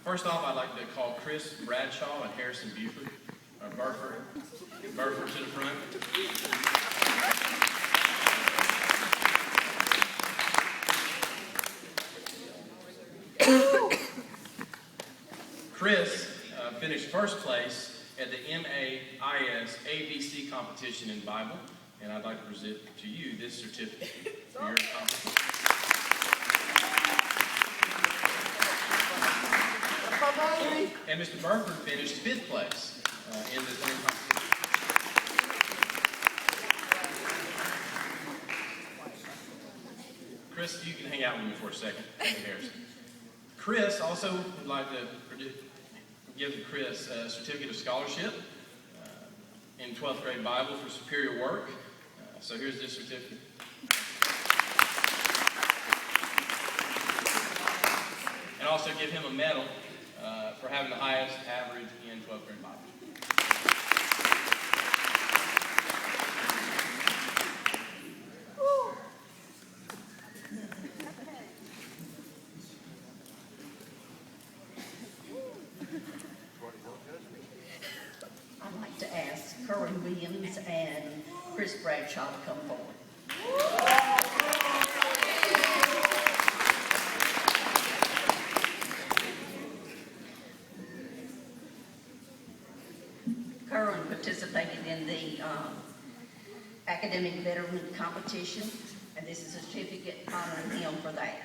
First off, I'd like to call Chris Bradshaw and Harrison Buford, Burford to the front. Chris finished first place at the MAIS ABC competition in Bible, and I'd like to present to you this certificate for your accomplishment. And Mr. Burford finished fifth place in the same competition. Chris, you can hang out with me for a second. Harrison. Chris also would like to give Chris a certificate of scholarship in 12th grade Bible for superior work. So here's this certificate. And also give him a medal for having the highest average in 12th grade Bible. I'd like to ask Curran Williams and Chris Bradshaw to come forward. Curran participated in the academic betterment competition, and this is a certificate honoring him for that.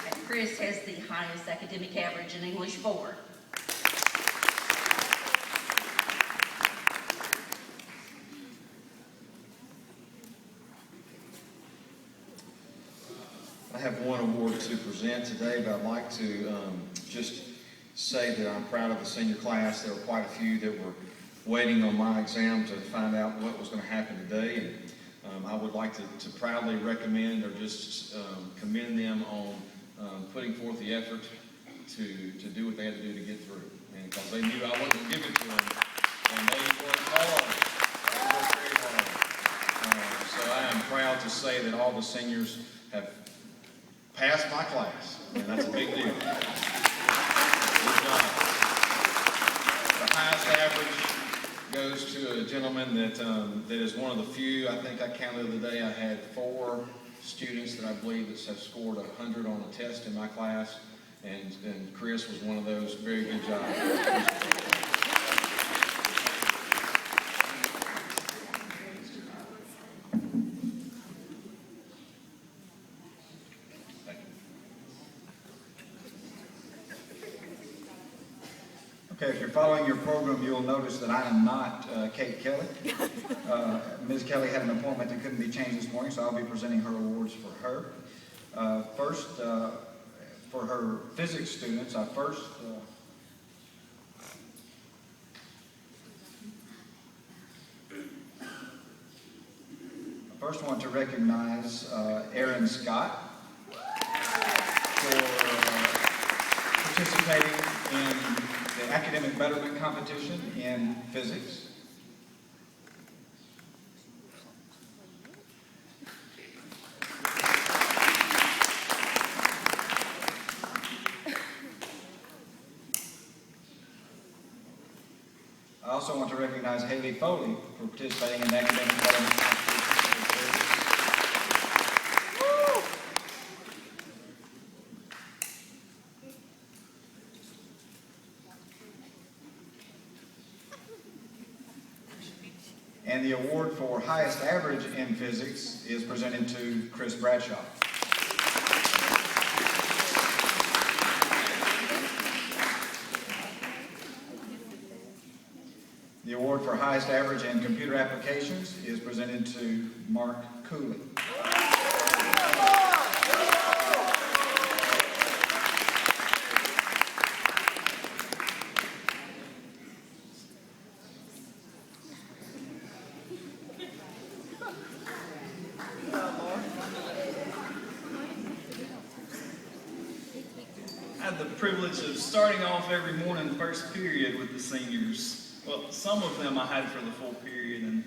And Chris has the highest academic average in English 4. I have one award to present today, but I'd like to just say that I'm proud of the senior class. There were quite a few that were waiting on my exam to find out what was going to happen today, and I would like to proudly recommend or just commend them on putting forth the effort to do what they had to do to get through, and because they knew I wasn't going to give it to them, and they worked hard. They worked very hard. So I am proud to say that all the seniors have passed my class, and that's a big deal. Good job. The highest average goes to a gentleman that is one of the few. I think I counted the other day. I had 4 students that I believe that have scored 100 on a test in my class, and Chris was one of those. Very good job. Okay, if you're following your program, you'll notice that I am not Kate Kelly. Ms. Kelly had an appointment that couldn't be changed this morning, so I'll be presenting her awards for her. First, for her physics students, I first want to recognize Aaron Scott for participating in the academic betterment competition in physics. I also want to recognize Haley Foley for participating in the academic betterment competition in physics. And the award for highest average in physics is presented to Chris Bradshaw. The award for highest average in computer applications is presented to Mark Cooley. I had the privilege of starting off every morning first period with the seniors. Well, some of them I had for the full period, and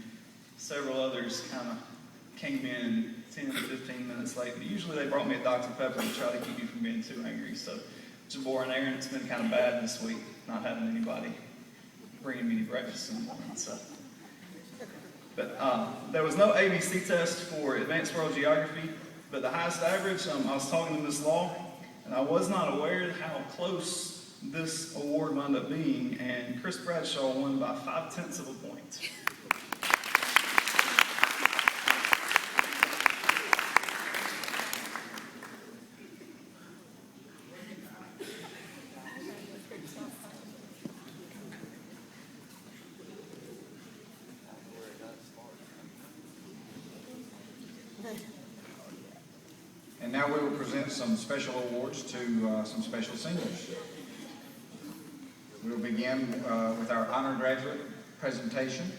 several others kind of came in 10 to 15 minutes late. But usually they brought me a Dr. Pepper to try to keep me from being too angry. So it's a boring errand. It's been kind of bad this week, not having anybody bringing me breakfast in the morning. So. But there was no ABC test for Advanced World Geography, but the highest average, I was talking to Ms. Law, and I was not aware how close this award wound up being, and Chris Bradshaw won by 0.5 of a point. And now we will present some special awards to some special seniors. We will begin with our honor graduate presentation.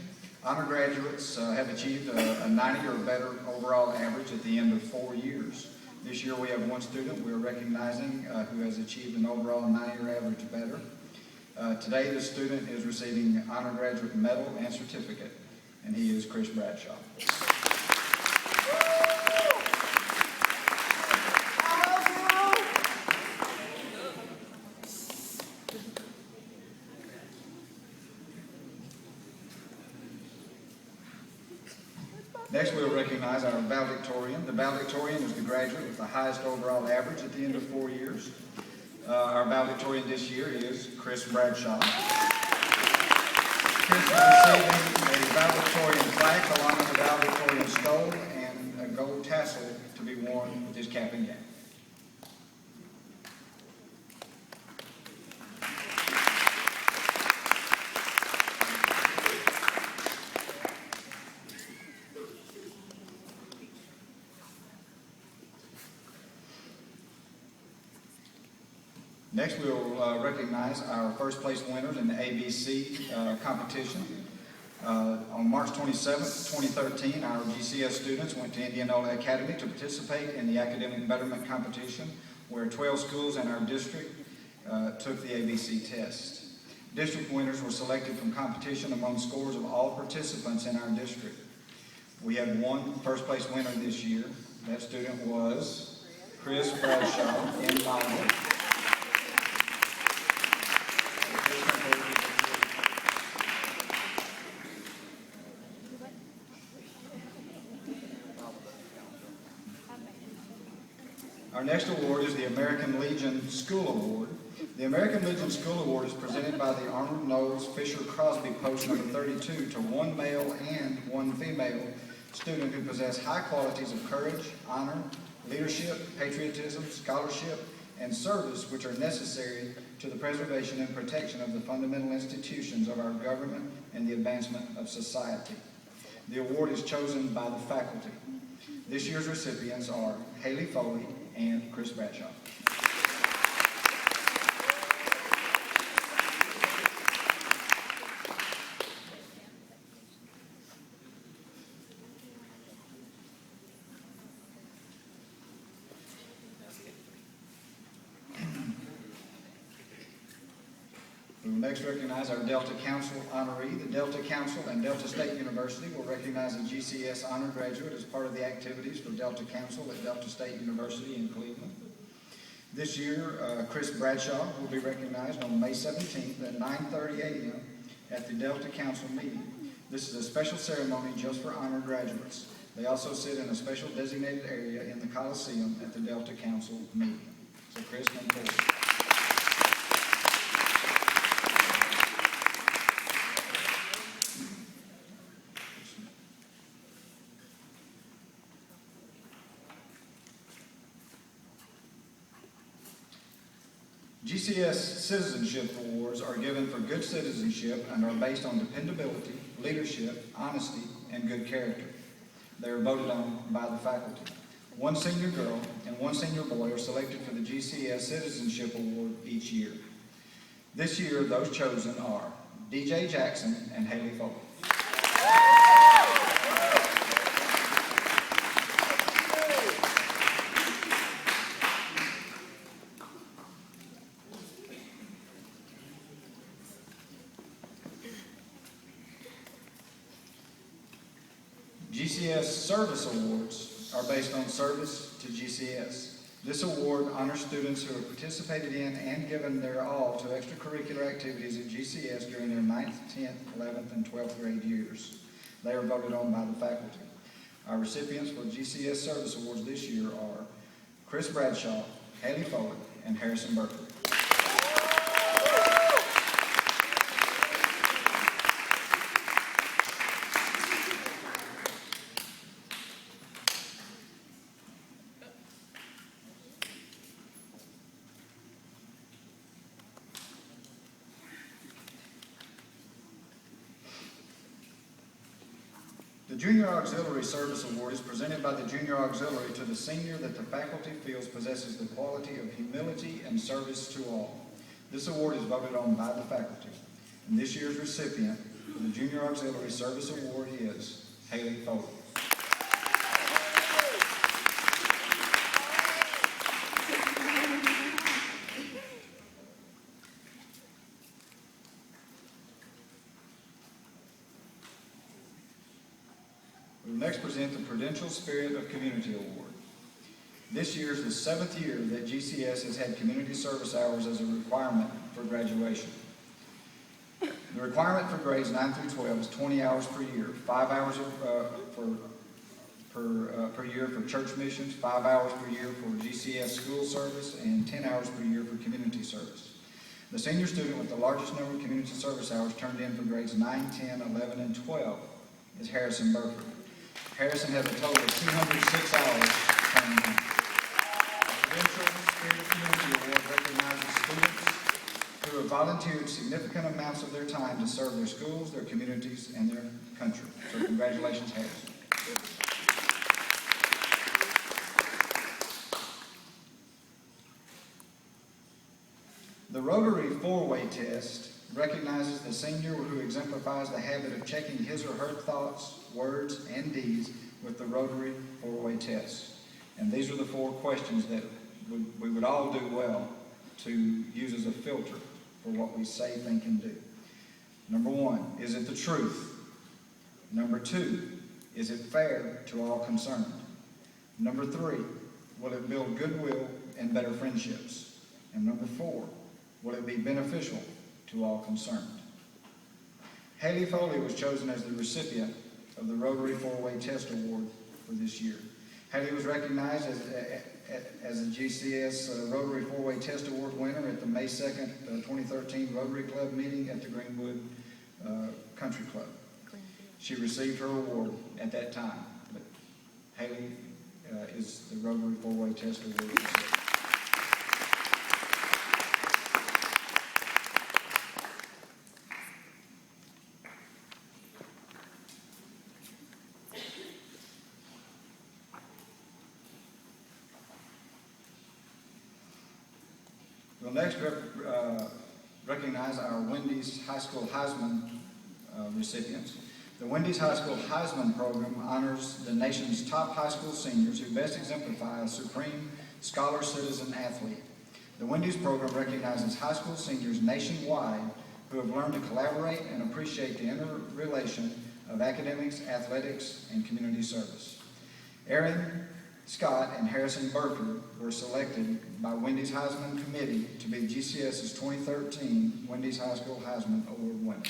Honor graduates have achieved a 90 or better overall average at the end of 4 years. This year we have one student we are recognizing who has achieved an overall 90 or average better. Today the student is receiving honor graduate medal and certificate, and he is Chris Bradshaw. Next, we will recognize our valedictorian. The valedictorian is the graduate with the highest overall average at the end of 4 years. Our valedictorian this year is Chris Bradshaw. Chris is receiving a valedictorian plaque along with a valedictorian stole and a gold tassel to be worn with his cap and gown. Next, we will recognize our first place winners in the ABC competition. On March 27, 2013, our GCS students went to Indianola Academy to participate in the academic betterment competition, where 12 schools in our district took the ABC test. District winners were selected from competition among scores of all participants in our district. We had one first place winner this year. That student was Chris Bradshaw in Bible. Our next award is the American Legion School Award. The American Legion School Award is presented by the Arnold Knowles Fisher Crosby Post number 32 to one male and one female student who possess high qualities of courage, honor, leadership, patriotism, scholarship, and service which are necessary to the preservation and protection of the fundamental institutions of our government and the advancement of society. The award is chosen by the faculty. This year's recipients are Haley Foley and Chris Bradshaw. We will next recognize our Delta Council honoree. The Delta Council and Delta State University will recognize a GCS honor graduate as part of the activities for Delta Council at Delta State University in Cleveland. This year, Chris Bradshaw will be recognized on May 17th at 9:30 a.m. at the Delta Council meeting. This is a special ceremony just for honor graduates. They also sit in a special designated area in the Coliseum at the Delta Council meeting. So Chris, come forward. GCS Citizenship Awards are given for good citizenship and are based on dependability, leadership, honesty, and good character. They are voted on by the faculty. One senior girl and one senior boy are selected for the GCS Citizenship Award each year. This year, those chosen are DJ Jackson and Haley Foley. GCS Service Awards are based on service to GCS. This award honors students who have participated in and given their all to extracurricular activities at GCS during their 9th, 10th, 11th, and 12th grade years. They are voted on by the faculty. Our recipients for GCS Service Awards this year are Chris Bradshaw, Haley Foley, and Harrison Berkeley. The Junior Auxiliary Service Award is presented by the Junior Auxiliary to the senior that the faculty feels possesses the quality of humility and service to all. This award is voted on by the faculty. And this year's recipient for the Junior Auxiliary Service Award is Haley Foley. We will next present the Prudential Spirit of Community Award. This year is the 7th year that GCS has had community service hours as a requirement for graduation. The requirement for grades 9 through 12 is 20 hours per year, 5 hours per year for church missions, 5 hours per year for GCS school service, and 10 hours per year for community service. The senior student with the largest number of community service hours turned in for grades 9, 10, 11, and 12 is Harrison Burford. Harrison has a total of 206 hours training. The Prudential Spirit of Community Award recognizes students who have volunteered significant amounts of their time to serve their schools, their communities, and their country. So congratulations, Harrison. The Rotary four-way test recognizes the senior who exemplifies the habit of checking his or her thoughts, words, and deeds with the Rotary four-way test. And these are the 4 questions that we would all do well to use as a filter for what we say, think, and do. Number 1, is it the truth? Number 2, is it fair to all concerned? Number 3, will it build goodwill and better friendships? And number 4, will it be beneficial to all concerned? Haley Foley was chosen as the recipient of the Rotary Four-Way Test Award for this year. Haley was recognized as a GCS Rotary Four-Way Test Award winner at the May 2nd, 2013 Rotary Club meeting at the Greenwood Country Club. She received her award at that time, but Haley is the Rotary Four-Way Test Award recipient. We'll next recognize our Wendy's High School Heisman recipients. The Wendy's High School Heisman program honors the nation's top high school seniors who best exemplify a supreme scholar, citizen, athlete. The Wendy's program recognizes high school seniors nationwide who have learned to collaborate and appreciate the interrelation of academics, athletics, and community service. Aaron Scott and Harrison Burford were selected by Wendy's Heisman Committee to be GCS's 2013 Wendy's High School Heisman Award winners.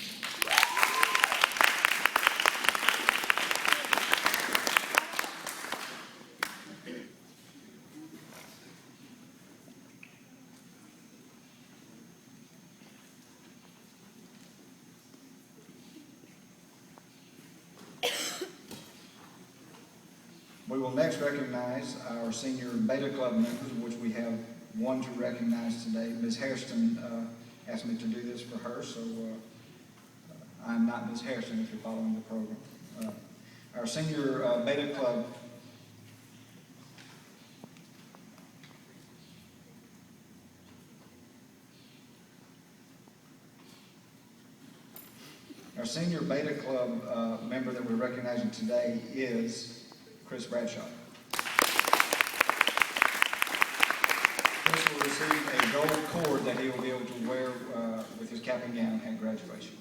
We will next recognize our senior Beta Club members, which we have one to recognize today. Ms. Hairston asked me to do this for her, so I'm not Ms. Hairston if you're following the program. Our senior Beta Club member that we're recognizing today is Chris Bradshaw. Chris will receive a gold cord that he will be able to wear with his cap and gown at graduation.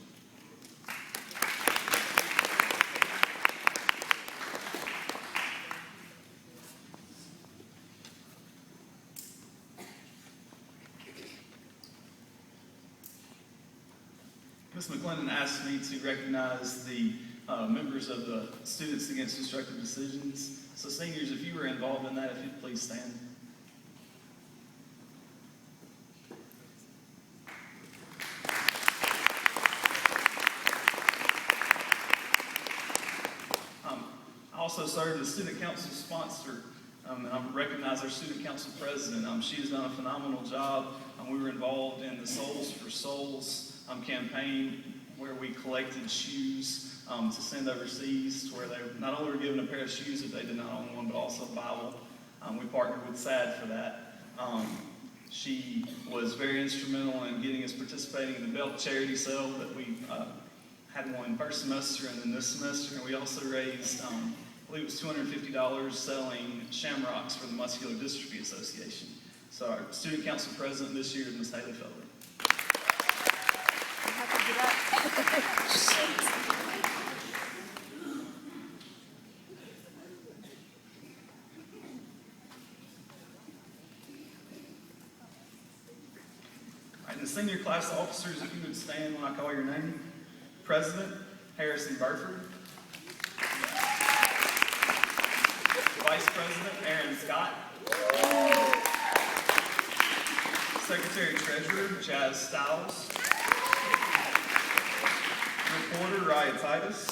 Ms. McClendon asked me to recognize the members of the Students Against Destructive Decisions. So seniors, if you were involved in that, if you'd please stand. I also served as student council sponsor, and I recognize our student council president. She has done a phenomenal job. We were involved in the Souls for Souls campaign, where we collected shoes to send overseas, where they not only were given a pair of shoes if they did not own one, but also a Bible. We partnered with SAD for that. She was very instrumental in getting us participating in the Belt charity sale that we had one first semester and then this semester. And we also raised, I believe it was $250 selling shamrocks for the Muscular Dystrophy Association. So our student council president this year is Ms. Haley Felder. All right, and the senior class officers, if you would stand when I call your name. President Harrison Burford. Vice President Aaron Scott. Secretary Treasurer Jazz Stiles. Reporter Ryan Titus.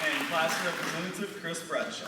And Class Representative Chris Bradshaw.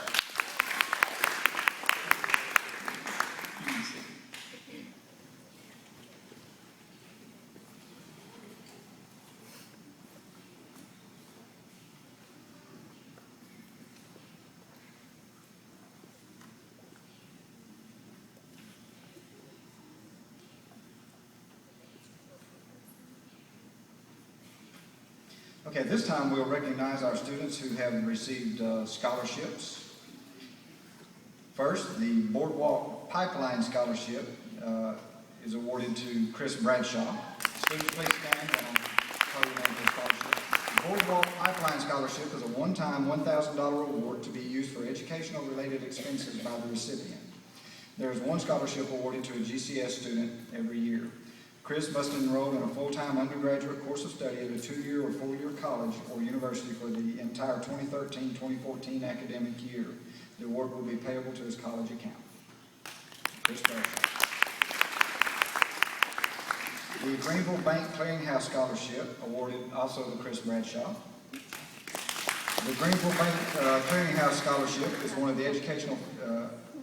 Okay, this time we'll recognize our students who have received scholarships. First, the Boardwalk Pipeline Scholarship is awarded to Chris Bradshaw. Students, please stand and I'll call your name for the scholarship. The Boardwalk Pipeline Scholarship is a one-time $1,000 award to be used for educational-related expenses by the recipient. There is one scholarship awarded to a GCS student every year. Chris must enroll in a full-time undergraduate course of study at a 2-year or 4-year college or university for the entire 2013-2014 academic year. The award will be payable to his college account. Chris Bradshaw. The Greenville Bank Clearinghouse Scholarship, awarded also to Chris Bradshaw. The Greenville Bank Clearinghouse Scholarship is one of the educational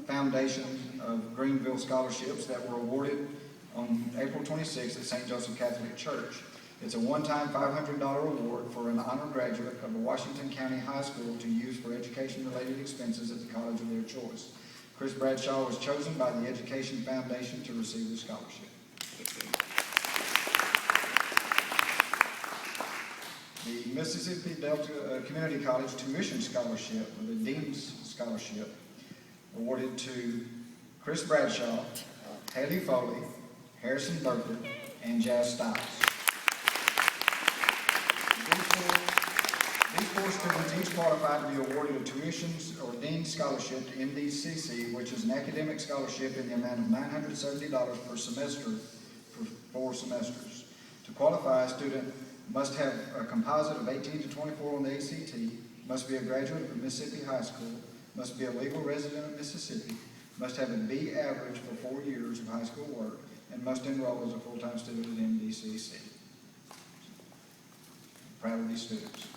foundation of Greenville scholarships that were awarded on April 26th at St. Joseph Catholic Church. It's a one-time $500 award for an honor graduate of a Washington County high school to use for education-related expenses at the college of their choice. Chris Bradshaw was chosen by the Education Foundation to receive the scholarship. The Mississippi Delta Community College Tuition Scholarship, or the Dean's Scholarship, awarded to Chris Bradshaw, Haley Foley, Harrison Burford, and Jazz Stiles. These four students each qualified to be awarded a tuition or Dean's Scholarship to MDCC, which is an academic scholarship in the amount of $970 per semester for 4 semesters. To qualify, a student must have a composite of 18 to 24 on the ACT, must be a graduate of a Mississippi high school, must be a legal resident of Mississippi, must have a B average for 4 years of high school work, and must enroll as a full-time student at MDCC. Proud of these students.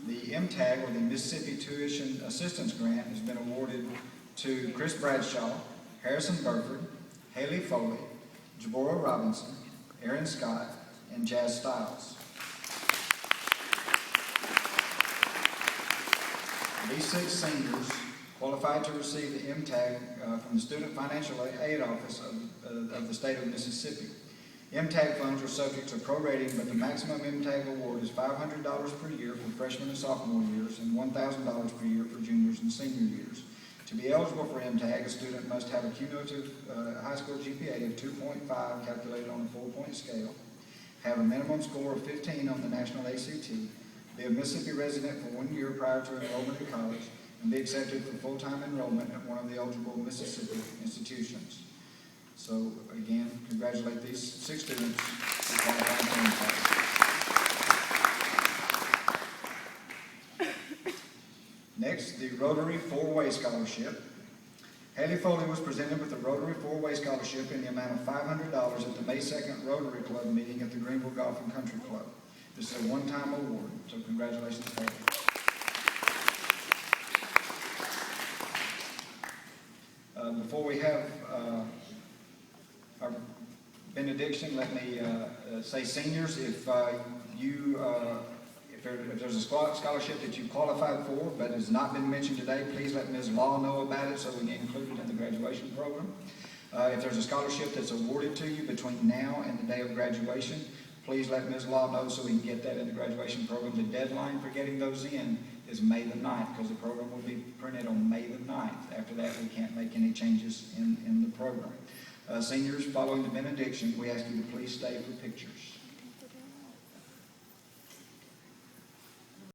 The MTAG, or the Mississippi Tuition Assistance Grant, has been awarded to Chris Bradshaw, Harrison Burford, Haley Foley, Jabora Robinson, Aaron Scott, and Jazz Stiles. These 6 seniors qualified to receive the MTAG from the Student Financial Aid Office of the state of Mississippi. MTAG funds are subject to prorating, but the maximum MTAG award is $500 per year for freshman and sophomore years and $1,000 per year for juniors and senior years. To be eligible for MTAG, a student must have a cumulative high school GPA of 2.5 calculated on a 4-point scale, have a minimum score of 15 on the national ACT, be a Mississippi resident for 1 year prior to enrollment in college, and be accepted for full-time enrollment at one of the eligible Mississippi institutions. So again, congratulate these 6 students who qualified for NCLEX. Next, the Rotary 4-Way Scholarship. Haley Foley was presented with the Rotary 4-Way Scholarship in the amount of $500 at the May 2nd Rotary Club meeting at the Greenville Golf and Country Club. This is a one-time award, so congratulations, Haley. Before we have our benediction, let me say, seniors, if there's a scholarship that you qualified for but has not been mentioned today, please let Ms. Law know about it so we can include it in the graduation program. If there's a scholarship that's awarded to you between now and the day of graduation, please let Ms. Law know so we can get that in the graduation program. The deadline for getting those in is May the 9th, because the program will be printed on May the 9th. After that, we can't make any changes in the program. Seniors, following the benediction, we ask you to please stay for pictures.